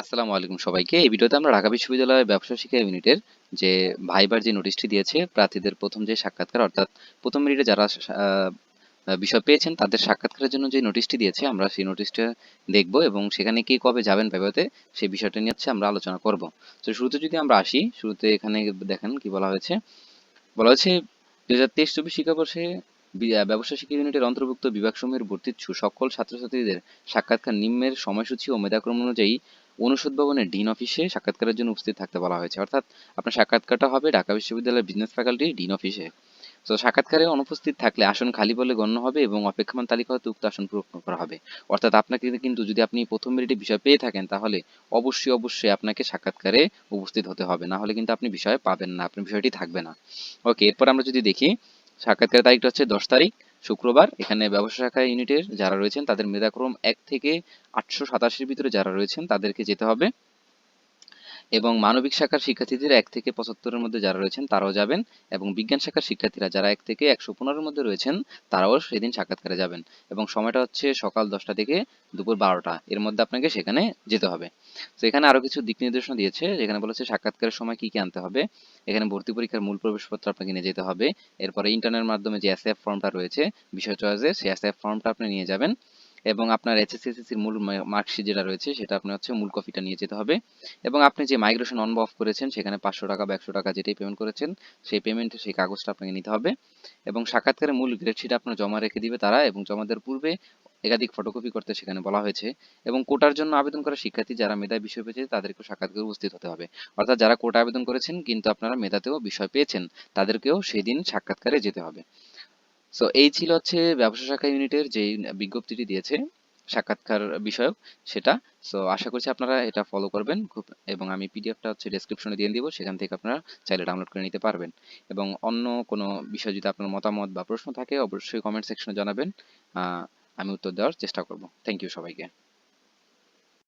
আসসালামু আলাইকুম সবাইকে। এই ভিডিওতে আমরা ঢাকা বিশ্ববিদ্যালয়ের ব্যবসা শিক্ষা ইউনিটের যে ভাইবার যে নোটিশটি দিয়েছে প্রার্থীদের প্রথম যে সাক্ষাৎকার অর্থাৎ প্রথম মিনিটে যারা বিষয় পেয়েছেন তাদের সাক্ষাৎকারের জন্য যে নোটিশটি দিয়েছে আমরা সেই নোটিশটা দেখব এবং সেখানে কে কবে যাবেন ভাইভাতে সেই বিষয়টা নিয়ে হচ্ছে আমরা আলোচনা করব। তো শুরুতে যদি আমরা আসি, শুরুতে এখানে দেখেন কি বলা হয়েছে। বলা হয়েছে 2023-24 শিক্ষাবর্ষে ব্যবসা শিক্ষা ইউনিটের অন্তর্ভুক্ত বিভাগসমূহের ভর্তিচ্ছু সকল ছাত্রছাত্রীদের সাক্ষাৎকার নিম্নের সময়সূচি ও মেধাক্রম অনুযায়ী অনুষদ ভবনের ডিন অফিসে সাক্ষাৎকারের জন্য উপস্থিত থাকতে বলা হয়েছে। অর্থাৎ আপনার সাক্ষাৎকারটা হবে ঢাকা বিশ্ববিদ্যালয়ের বিজনেস ফ্যাকাল্টির ডিন অফিসে। তো সাক্ষাৎকারে অনুপস্থিত থাকলে আসন খালি বলে গণ্য হবে এবং অপেক্ষমান তালিকা হতে উক্ত আসন পূরণ করা হবে। অর্থাৎ আপনাকে কিন্তু যদি আপনি প্রথম মেরিটে বিষয় পেয়ে থাকেন তাহলে অবশ্যই আপনাকে সাক্ষাৎকারে উপস্থিত হতে হবে, না হলে কিন্তু আপনি বিষয় পাবেন না, আপনার বিষয়টি থাকবে না। ওকে, এরপর আমরা যদি দেখি সাক্ষাৎকারের তারিখটা হচ্ছে 10 তারিখ শুক্রবার। এখানে ব্যবসা শাখা ইউনিটের যারা রয়েছেন তাদের মেধাক্রম 1 থেকে 887-র ভিতরে যারা রয়েছেন তাদেরকে যেতে হবে এবং মানবিক শাখার শিক্ষার্থীদের 1 থেকে 75-এর মধ্যে যারা রয়েছেন তারাও যাবেন এবং বিজ্ঞান শাখার শিক্ষার্থীরা যারা 1 থেকে 115-এর মধ্যে রয়েছেন তারাও সেদিন সাক্ষাৎকারে যাবেন এবং সময়টা হচ্ছে সকাল 10টা থেকে দুপুর 12টা এর মধ্যে আপনাকে সেখানে যেতে হবে। তো এখানে আরো কিছু দিক নির্দেশনা দিয়েছে, যেখানে বলেছে সাক্ষাৎকারের সময় কি কি আনতে হবে। এখানে ভর্তি পরীক্ষার মূল প্রবেশপত্র আপনাকে নিয়ে যেতে হবে। এরপরে ইন্টারনেট মাধ্যমে যে এসএফ ফর্মটা রয়েছে বিষয় চয়েসে সেই এসএফ ফর্মটা আপনি নিয়ে যাবেন এবং আপনার এইচএসসি এসএসসির মূল মার্কশিট যেটা রয়েছে সেটা আপনার হচ্ছে মূল কপিটা নিয়ে যেতে হবে এবং আপনি যে মাইগ্রেশন অন বা অফ করেছেন সেখানে 500 টাকা বা 100 টাকা যেটাই পেমেন্ট করেছেন সেই পেমেন্টের সেই কাগজটা আপনাকে নিতে হবে এবং সাক্ষাৎকারের মূল গ্রেড শিট আপনার জমা রেখে দিবে তারা এবং জমা দেওয়ার পূর্বে একাধিক ফটোকপি করতে সেখানে বলা হয়েছে এবং কোটার জন্য আবেদন করা শিক্ষার্থী যারা মেধায় বিষয় পেয়েছে তাদেরকেও সাক্ষাৎকারে উপস্থিত হতে হবে। অর্থাৎ যারা কোটা আবেদন করেছেন কিন্তু আপনারা মেধাতেও বিষয় পেয়েছেন তাদেরকেও সেই দিন সাক্ষাৎকারে যেতে হবে। সো এই ছিল হচ্ছে ব্যবসা শাখা ইউনিটের যে বিজ্ঞপ্তিটি দিয়েছে সাক্ষাৎকার বিষয়ক সেটা। সো আশা করছি আপনারা এটা ফলো করবেন খুব, এবং আমি পিডিএফটা হচ্ছে ডেসক্রিপশনে দিয়ে দিব, সেখান থেকে আপনারা চাইলে ডাউনলোড করে নিতে পারবেন এবং অন্য কোনো বিষয় যদি আপনার মতামত বা প্রশ্ন থাকে অবশ্যই কমেন্ট সেকশনে জানাবেন। আমি উত্তর দেওয়ার চেষ্টা করব। থ্যাংক ইউ সবাইকে।